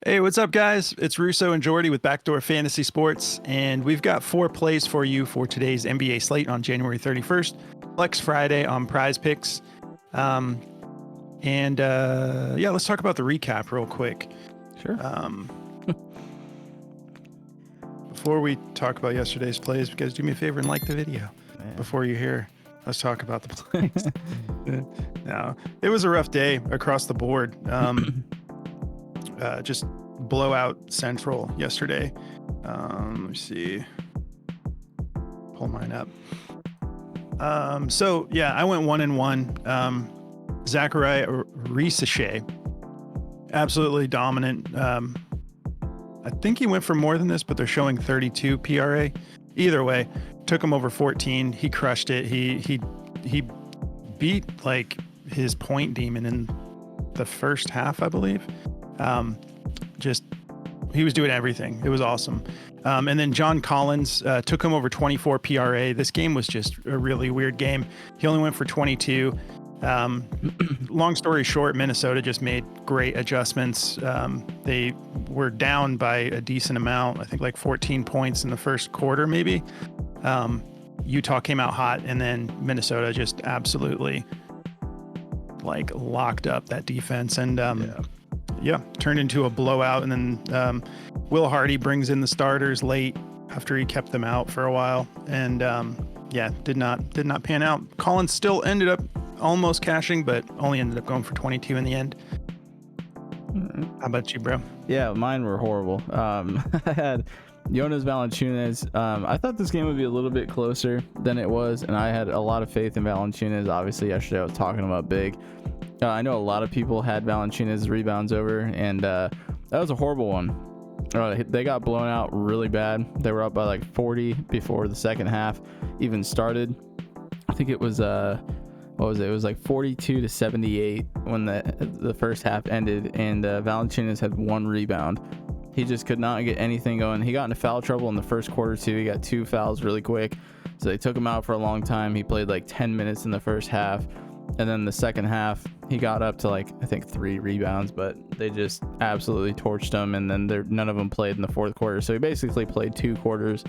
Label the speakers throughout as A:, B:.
A: Hey, what's up, guys? It's Russo and Jordy with Backdoor Fantasy Sports, and we've got 4 plays for you for today's NBA slate on January 31st, Flex Friday on Prize Picks. Yeah, let's talk about the recap real quick.
B: Sure.
A: Before we talk about yesterday's plays, you guys do me a favor and like the video.
B: Man.
A: Before you hear, let's talk about the plays. No, it was a rough day across the board. Just blowout central yesterday. Let me see. Pull mine up. So yeah, I went 1-1. Zachariah Risache, absolutely dominant. I think he went for more than this, but they're showing 32 PRA. Either way, took him over 14. He crushed it. He beat like his point demon in the first half, I believe. He was doing everything. It was awesome. And then John Collins took him over 24 PRA. This game was just a really weird game. He only went for 22. Long story short, Minnesota just made great adjustments. They were down by a decent amount, I think like 14 points in the first quarter, maybe. Utah came out hot, and then Minnesota just absolutely like locked up that defense and turned into a blowout. And then Will Hardy brings in the starters late after he kept them out for a while, and did not pan out. Collins still ended up almost cashing, but only ended up going for 22 in the end. How about you, bro?
B: Yeah, mine were horrible. I had Jonas Valanciunas. I thought this game would be a little bit closer than it was, and I had a lot of faith in Valanciunas. Obviously, yesterday I was talking about big. I know a lot of people had Valanciunas rebounds over, and that was a horrible one. They got blown out really bad. They were up by like 40 before the second half even started. I think it was what was it? It was like 42-78 when the first half ended, and Valanciunas had 1 rebound. He just could not get anything going. He got into foul trouble in the first quarter too. He got 2 fouls really quick, so they took him out for a long time. He played like 10 minutes in the first half, and then the second half he got up to like I think 3 rebounds, but they just absolutely torched him. And then none of them played in the fourth quarter, so he basically played 2 quarters.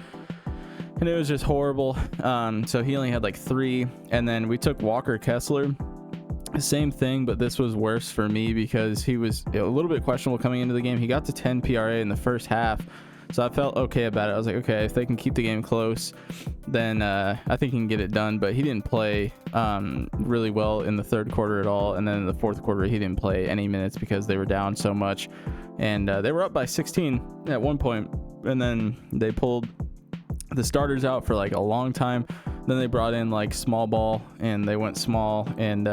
B: And it was just horrible. So he only had like 3. And then we took Walker Kessler. Same thing, but this was worse for me because he was a little bit questionable coming into the game. He got to 10 PRA in the first half, so I felt okay about it. I was like, okay, if they can keep the game close, then I think he can get it done. But he didn't play really well in the third quarter at all. And then in the fourth quarter, he didn't play any minutes because they were down so much. And they were up by 16 at one point, and then they pulled the starters out for like a long time. Then they brought in like small ball, and they went small, and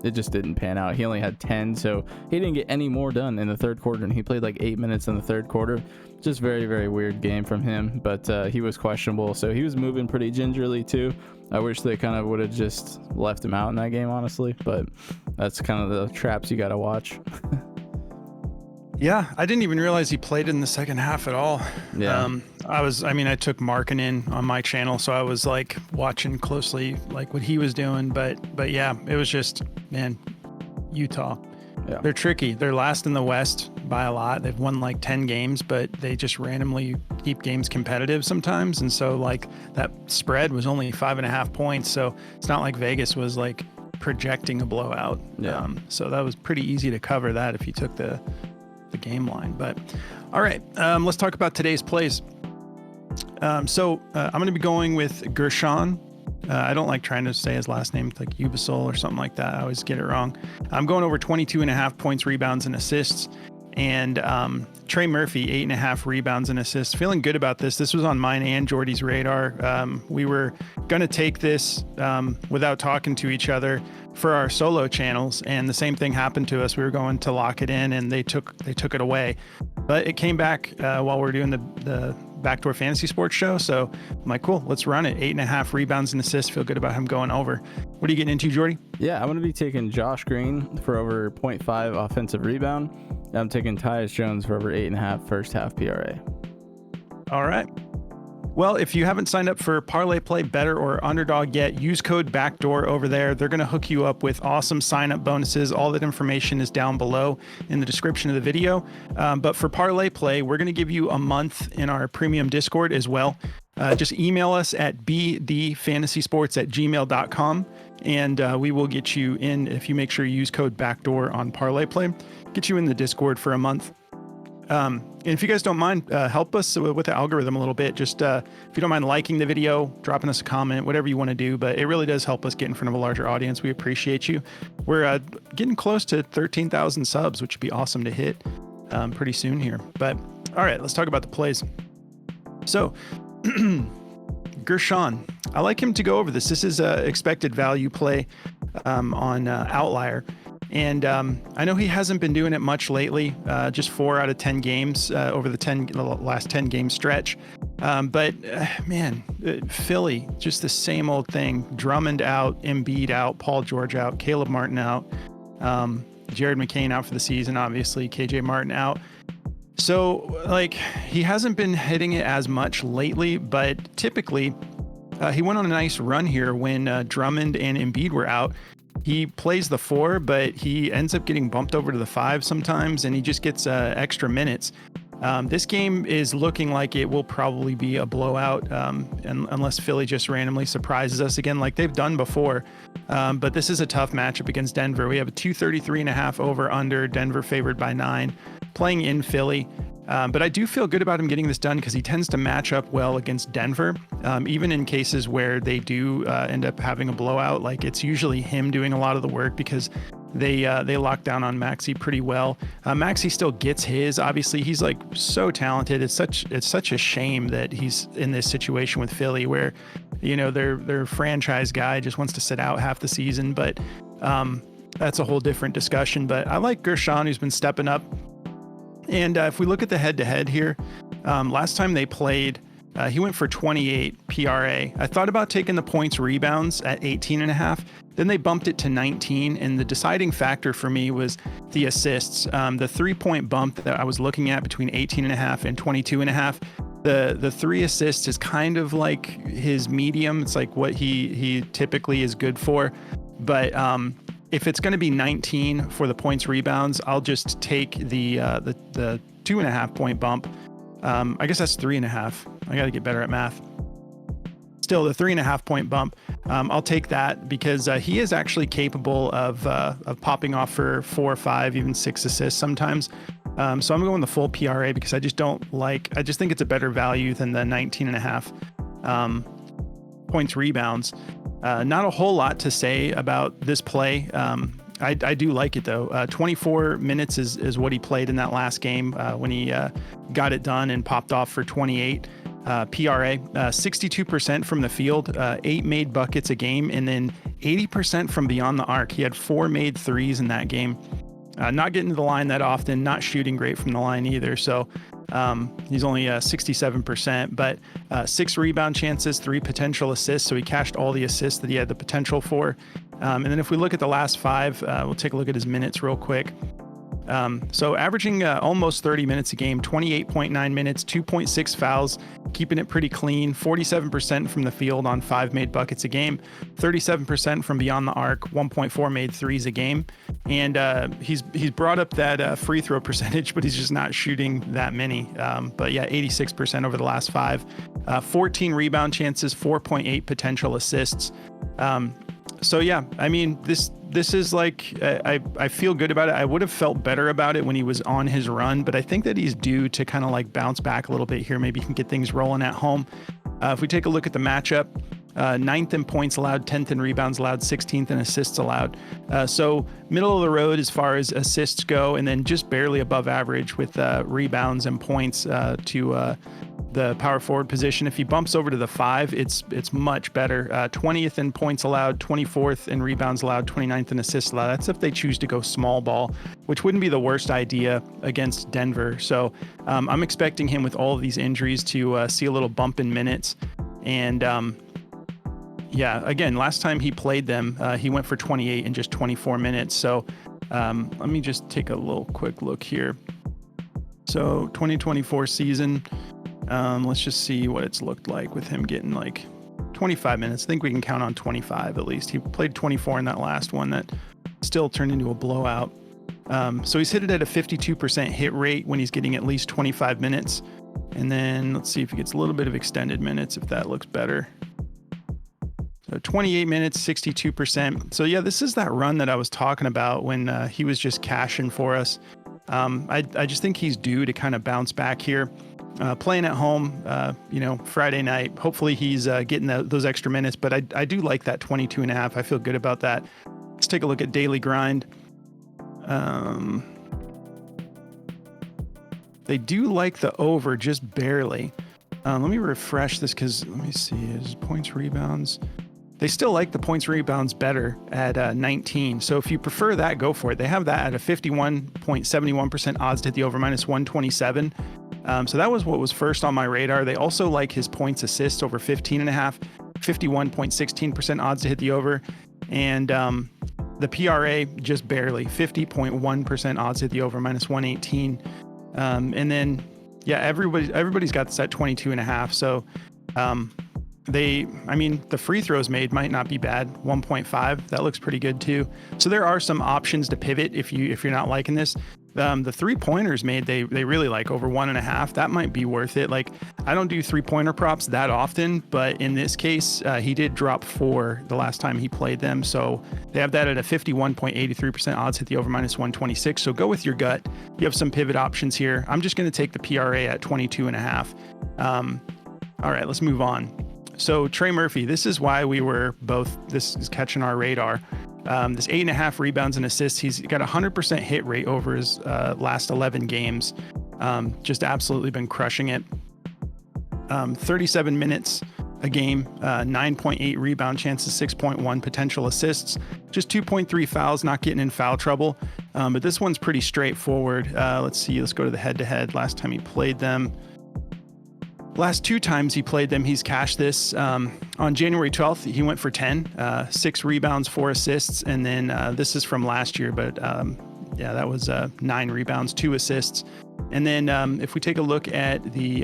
B: it just didn't pan out. He only had 10, so he didn't get any more done in the third quarter, and he played like 8 minutes in the third quarter. Just very, very weird game from him, but he was questionable, so he was moving pretty gingerly too. I wish they kind of would have just left him out in that game, honestly, but that's kind of the traps you got to watch.
A: Yeah, I didn't even realize he played in the second half at all.
B: Yeah.
A: I took Markkanen on my channel, so I was like watching closely like what he was doing. But yeah, it was just, man, Utah.
B: Yeah.
A: They're tricky. They're last in the West by a lot. They've won like 10 games, but they just randomly keep games competitive sometimes. And so like that spread was only 5.5 points. So it's not like Vegas was like projecting a blowout.
B: Yeah.
A: So that was pretty easy to cover that if you took the game line. But all right, let's talk about today's plays. So I'm going to be going with Gershon. I don't like trying to say his last name, like Yabusele or something like that. I always get it wrong. I'm going over 22.5 points, rebounds, and assists. And Trey Murphy, 8.5 rebounds and assists. Feeling good about this. This was on mine and Jordy's radar. We were going to take this without talking to each other for our solo channels, and the same thing happened to us. We were going to lock it in, and they took it away. But it came back while we were doing the Backdoor Fantasy Sports show. So I'm like, cool, let's run it. 8.5 rebounds and assists. Feel good about him going over. What are you getting into, Jordy?
B: Yeah, I'm going to be taking Josh Green for over 0.5 offensive rebound. I'm taking Tyus Jones for over 8.5 first half PRA.
A: All right. Well, if you haven't signed up for Parlay Play Better or Underdog yet, use code BACKDOOR over there. They're going to hook you up with awesome sign-up bonuses. All that information is down below in the description of the video. But for Parlay Play, we're going to give you a month in our premium Discord as well. Just email us at bdfantasysports@gmail.com, and we will get you in if you make sure you use code BACKDOOR on Parlay Play. Get you in the Discord for a month. And if you guys don't mind, help us with the algorithm a little bit. Just if you don't mind liking the video, dropping us a comment, whatever you want to do. But it really does help us get in front of a larger audience. We appreciate you. We're getting close to 13,000 subs, which would be awesome to hit pretty soon here. But all right, let's talk about the plays. So Gershon, I like him to go over this. This is a expected value play on Outlier. And I know he hasn't been doing it much lately, just 4 out of 10 games over the last 10 game stretch. But man, Philly, just the same old thing. Drummond out, Embiid out, Paul George out, Caleb Martin out, Jared McCain out for the season, obviously, KJ Martin out. So like he hasn't been hitting it as much lately, but typically he went on a nice run here when Drummond and Embiid were out. He plays the 4, but he ends up getting bumped over to the 5 sometimes, and he just gets extra minutes. This game is looking like it will probably be a blowout, unless Philly just randomly surprises us again like they've done before. But this is a tough matchup against Denver. We have a 233.5 over under, Denver favored by 9, playing in Philly. But I do feel good about him getting this done because he tends to match up well against Denver, even in cases where they do end up having a blowout. Like it's usually him doing a lot of the work because they lock down on Maxey pretty well. Maxey still gets his. Obviously, he's like so talented. It's such a shame that he's in this situation with Philly where, you know, their franchise guy just wants to sit out half the season. But that's a whole different discussion. But I like Gershon, who's been stepping up. And if we look at the head-to-head here, last time they played, he went for 28 PRA. I thought about taking the points rebounds at 18.5. Then they bumped it to 19. And the deciding factor for me was the assists. The 3-point bump that I was looking at between 18.5 and 22.5. The 3 assists is kind of like his medium. It's like what he typically is good for. But if it's going to be 19 for the points rebounds, I'll just take the 2.5 point bump. I guess that's 3.5. I got to get better at math. Still, the 3.5 point bump, I'll take that because he is actually capable of popping off for 4 or 5, even 6 assists sometimes. So I'm going the full PRA because I just think it's a better value than the 19.5 points rebounds. Not a whole lot to say about this play. I do like it though. 24 minutes is what he played in that last game when he got it done and popped off for 28 PRA. 62% from the field, 8 made buckets a game, and then 80% from beyond the arc. He had 4 made threes in that game. Not getting to the line that often, not shooting great from the line either. So he's only 67%, but 6 rebound chances, 3 potential assists. So he cashed all the assists that he had the potential for. And then if we look at the last 5, we'll take a look at his minutes real quick. So averaging almost 30 minutes a game, 28.9 minutes, 2.6 fouls, keeping it pretty clean, 47% from the field on 5 made buckets a game, 37% from beyond the arc, 1.4 made threes a game. And he's brought up that free throw percentage, but he's just not shooting that many. But yeah, 86% over the last 5, 14 rebound chances, 4.8 potential assists. So yeah, I mean, this is like, I feel good about it. I would have felt better about it when he was on his run, but I think that he's due to kind of like bounce back a little bit here. Maybe he can get things rolling at home. If we take a look at the matchup, 9th in points allowed, 10th in rebounds allowed, 16th in assists allowed. So middle of the road as far as assists go, and then just barely above average with rebounds and points to the power forward position. If he bumps over to the 5, it's much better. 20th in points allowed, 24th in rebounds allowed, 29th in assists allowed. That's if they choose to go small ball, which wouldn't be the worst idea against Denver. So I'm expecting him with all of these injuries to see a little bump in minutes. And yeah, again, last time he played them, he went for 28 in just 24 minutes. So let me just take a little quick look here. So 2024 season, Let's just see what it's looked like with him getting like 25 minutes. I think we can count on 25 at least. He played 24 in that last one that still turned into a blowout. So he's hit it at a 52% hit rate when he's getting at least 25 minutes. And then let's see if he gets a little bit of extended minutes, if that looks better. So 28 minutes, 62%. So yeah, this is that run that I was talking about when he was just cashing for us. I just think he's due to kind of bounce back here. Playing at home, Friday night. Hopefully he's getting those extra minutes, but I do like that 22 and a half. I feel good about that. Let's take a look at daily grind. They do like the over just barely. Let me refresh this because let me see his points rebounds. They still like the points rebounds better at 19. So if you prefer that, go for it. They have that at a 51.71% odds to hit the over minus 127. So that was what was first on my radar. They also like his points assists over 15 and a half, 51.16% odds to hit the over. And the PRA just barely 50.1% odds to hit the over minus 118. And then, yeah, everybody's got this at 22 and a half. So, the free throws made might not be bad. 1.5, that looks pretty good too. So there are some options to pivot if you're not liking this. The 3-pointers made, they really like over 1.5. That might be worth it. Like, I don't do 3-pointer props that often, but in this case, he did drop 4 the last time he played them. So they have that at a 51.83% odds hit the over minus 126. So go with your gut. You have some pivot options here. I'm just going to take the PRA at 22.5. All right, let's move on. So Trey Murphy, this is why this is catching our radar. This 8.5 rebounds and assists. He's got a 100% hit rate over his last 11 games. Just absolutely been crushing it. 37 minutes a game, 9.8 rebound chances, 6.1 potential assists, just 2.3 fouls, not getting in foul trouble. But this one's pretty straightforward. Let's see. Let's go to the head-to-head. Last time he played them. Last 2 times he played them, he's cashed this. On January 12th, he went for 10, 6 rebounds, 4 assists. And then this is from last year, but that was 9 rebounds, 2 assists. And then if we take a look at the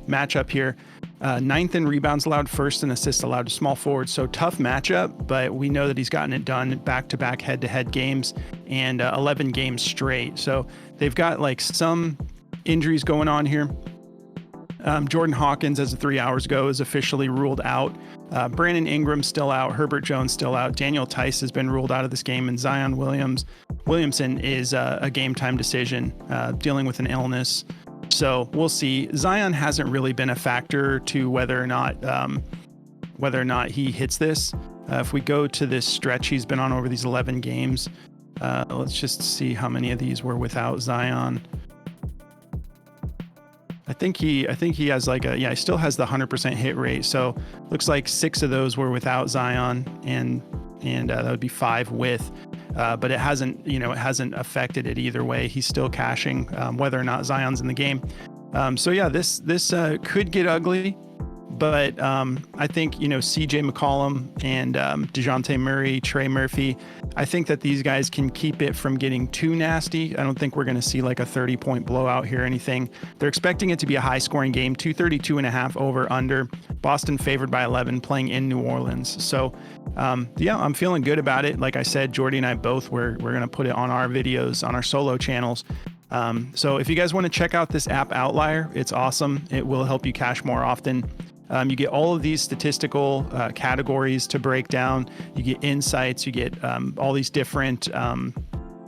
A: matchup here, 9th in rebounds allowed, 1st in assists allowed to small forward. So tough matchup, but we know that he's gotten it done back-to-back head-to-head games and 11 games straight. So they've got like some injuries going on here. Jordan Hawkins, as of 3 hours ago, is officially ruled out. Brandon Ingram still out. Herbert Jones still out. Daniel Tice has been ruled out of this game. And Zion Williamson is a game time decision, dealing with an illness. So we'll see. Zion hasn't really been a factor to whether or not he hits this. If we go to this stretch he's been on over these 11 games, let's just see how many of these were without Zion. I think he has he still has the 100% hit rate. So looks like 6 of those were without Zion and that would be 5 with, but it hasn't affected it either way. He's still cashing, whether or not Zion's in the game. So yeah, this could get ugly, but I think, CJ McCollum and DeJounte Murray, Trey Murphy, I think that these guys can keep it from getting too nasty. I don't think we're going to see like a 30-point blowout here or anything. They're expecting it to be a high-scoring game, 232.5 over under. Boston favored by 11, playing in New Orleans. So I'm feeling good about it. Like I said, Jordy and I both, we're going to put it on our videos, on our solo channels. So if you guys want to check out this app Outlier, it's awesome. It will help you cash more often. You get all of these statistical categories to break down. You get insights. You get all these different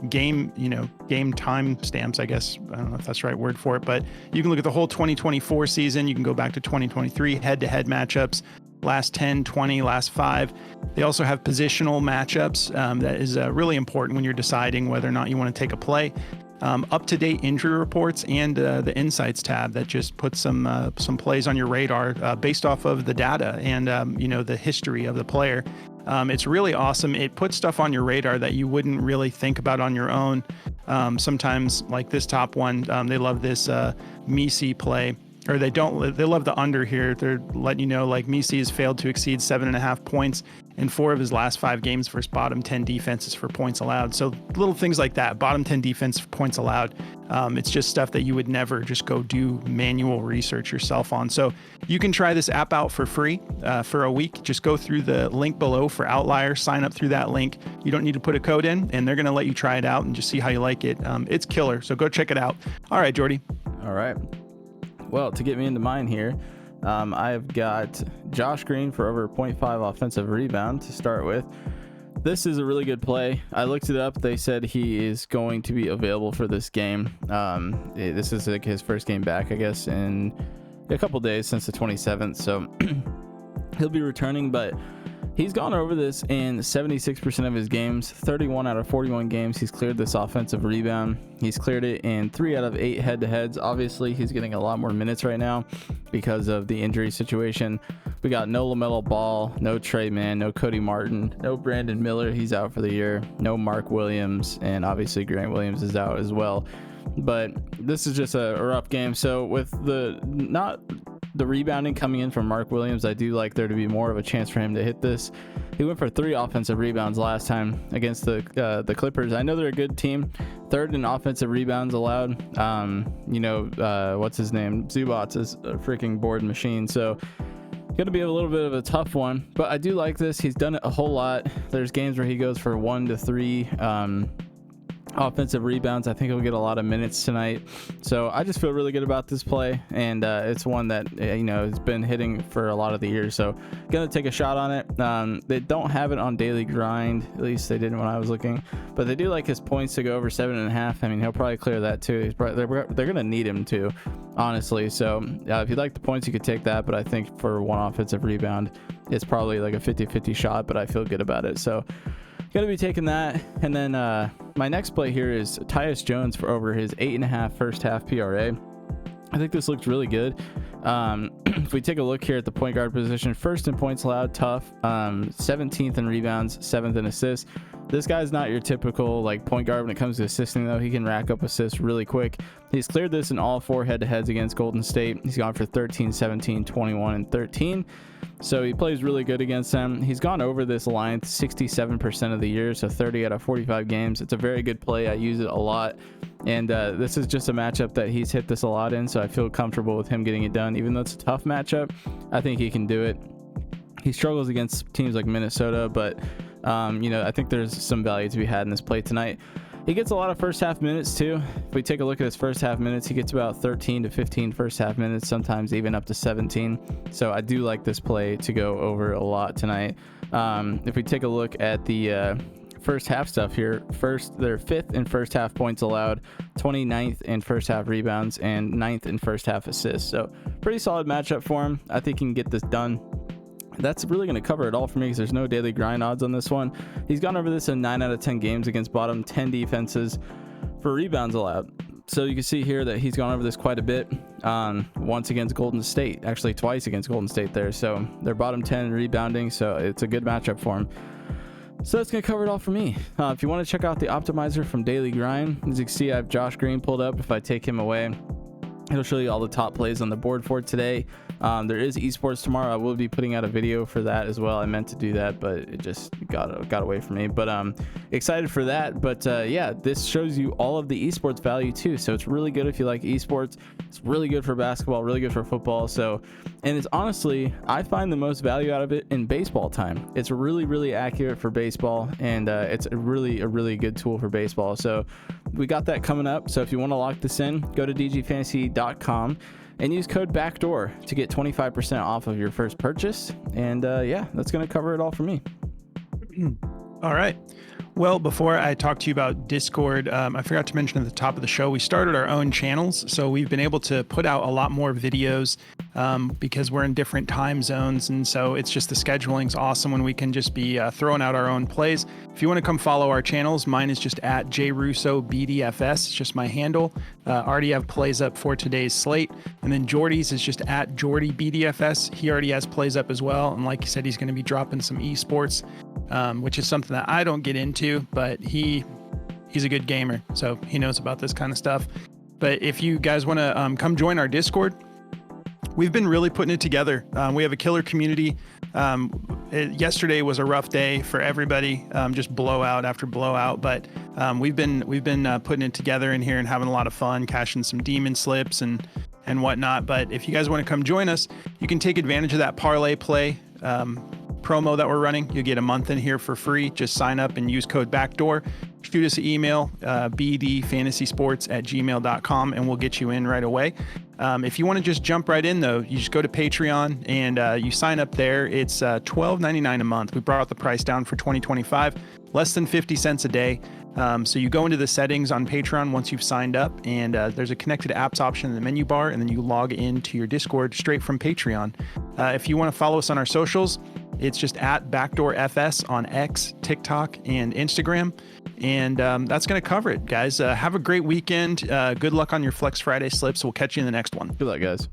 A: game time stamps, I guess. I don't know if that's the right word for it, but you can look at the whole 2024 season. You can go back to 2023 head-to-head matchups, last 10, 20, last 5. They also have positional matchups. That is really important when you're deciding whether or not you want to take a play. Up-to-date injury reports and the insights tab that just puts some plays on your radar based off of the data and the history of the player. It's really awesome. It puts stuff on your radar that you wouldn't really think about on your own. Sometimes, like this top one, they love this Misi play, or they love the under here. They're letting you know, like, Misi has failed to exceed 7.5 points in 4 of his last 5 games versus bottom 10 defenses for points allowed. So little things like that, bottom 10 defense for points allowed. It's just stuff that you would never just go do manual research yourself on. So you can try this app out for free for a week. Just go through the link below for Outlier, sign up through that link. You don't need to put a code in, and they're going to let you try it out and just see how you like it. It's killer. So go check it out. All right, Jordy.
B: All right. Well, to get me into mine here, I've got Josh Green for over 0.5 offensive rebound to start with. This is a really good play. I looked it up. They said he is going to be available for this game. This is like his first game back, I guess, in a couple days since the 27th. So he'll be returning, but he's gone over this in 76% of his games. 31 out of 41 games, he's cleared this offensive rebound. He's cleared it in 3 out of 8 head-to-heads. Obviously, he's getting a lot more minutes right now because of the injury situation. We got no LaMelo Ball, no Trey Mann, no Cody Martin, no Brandon Miller. He's out for the year. No Mark Williams, and obviously Grant Williams is out as well. But this is just a rough game. So with the rebounding coming in from Mark Williams, I do like there to be more of a chance for him to hit this. He went for 3 offensive rebounds last time against the Clippers. I know they're a good team. 3rd in offensive rebounds allowed. What's his name? Zubats is a freaking board machine. So going to be a little bit of a tough one, but I do like this. He's done it a whole lot. There's games where he goes for 1 to 3 offensive rebounds. I think he'll get a lot of minutes tonight. So I just feel really good about this play, and it's one that has been hitting for a lot of the year. So gonna take a shot on it. They don't have it on daily grind, at least they didn't when I was looking, but they do like his points to go over 7.5. I mean, he'll probably clear that too. They're gonna need him to, honestly. So if you like the points, you could take that, but I think for 1 offensive rebound, it's probably like a 50-50 shot, but I feel good about it. So gonna be taking that. And then my next play here is Tyus Jones for over his 8.5 first half PRA. I think this looks really good. If we take a look here at the point guard position, 1st in points allowed, tough, 17th in rebounds, 7th in assists. This guy's not your typical like point guard when it comes to assisting, though. He can rack up assists really quick. He's cleared this in all 4 head-to-heads against Golden State. He's gone for 13, 17, 21, and 13. So he plays really good against them. He's gone over this line 67% of the year, so 30 out of 45 games. It's a very good play. I use it a lot. And this is just a matchup that he's hit this a lot in, so I feel comfortable with him getting it done. Even though it's a tough matchup, I think he can do it. He struggles against teams like Minnesota, but I think there's some value to be had in this play tonight. He gets a lot of first half minutes too. If we take a look at his first half minutes, he gets about 13 to 15 first half minutes, sometimes even up to 17. So I do like this play to go over a lot tonight. If we take a look at the first half stuff here, they're 5th in first half points allowed, 29th in first half rebounds, and 9th in first half assists. So pretty solid matchup for him. I think he can get this done. That's really going to cover it all for me because there's no daily grind odds on this one. He's gone over this in 9 out of 10 games against bottom 10 defenses for rebounds allowed. So you can see here that he's gone over this quite a bit. Once against Golden State, actually twice against Golden State there. So they're bottom 10 in rebounding, so it's a good matchup for him. So that's going to cover it all for me. If you want to check out the optimizer from Daily Grind, as you can see, I have Josh Green pulled up. If I take him away, it'll show you all the top plays on the board for today. There is esports tomorrow. I will be putting out a video for that as well. I meant to do that, but it just got away from me. But excited for that. But yeah, this shows you all of the esports value too. So it's really good if you like esports. It's really good for basketball, really good for football. So, and it's honestly, I find the most value out of it in baseball time. It's really, really accurate for baseball, and it's a really good tool for baseball. So we got that coming up. So if you want to lock this in, go to dgfantasy.com and use code BACKDOOR to get 25% off of your first purchase. And yeah, that's going to cover it all for me.
A: All right. Well, before I talk to you about Discord, I forgot to mention at the top of the show, we started our own channels. So we've been able to put out a lot more videos because we're in different time zones. And so it's just the scheduling's awesome when we can just be throwing out our own plays. If you want to come follow our channels, mine is just at JRussoBDFS. It's just my handle. Already have plays up for today's slate. And then Jordy's is just at JordyBDFS. He already has plays up as well. And like you said, he's going to be dropping some esports, which is something that I don't get into, but he's a good gamer, so he knows about this kind of stuff. But if you guys want to come join our Discord, we've been really putting it together. We have a killer community. Yesterday was a rough day for everybody, just blowout after blowout. But we've been putting it together in here and having a lot of fun, cashing some demon slips and whatnot. But if you guys want to come join us, you can take advantage of that parlay play promo that we're running. You get a month in here for free. Just sign up and use code BACKDOOR. Shoot us an email, bdfantasysports@gmail.com, and we'll get you in right away. If you want to just jump right in, though, you just go to Patreon and you sign up there. It's $12.99 a month. We brought the price down for 2025, less than 50 cents a day. So you go into the settings on Patreon once you've signed up, and there's a connected apps option in the menu bar, and then you log into your Discord straight from Patreon. If you want to follow us on our socials, it's just at BackdoorFS on X, TikTok, and Instagram. And that's going to cover it, guys. Have a great weekend. Good luck on your Flex Friday slips. We'll catch you in the next one.
B: Good luck, guys.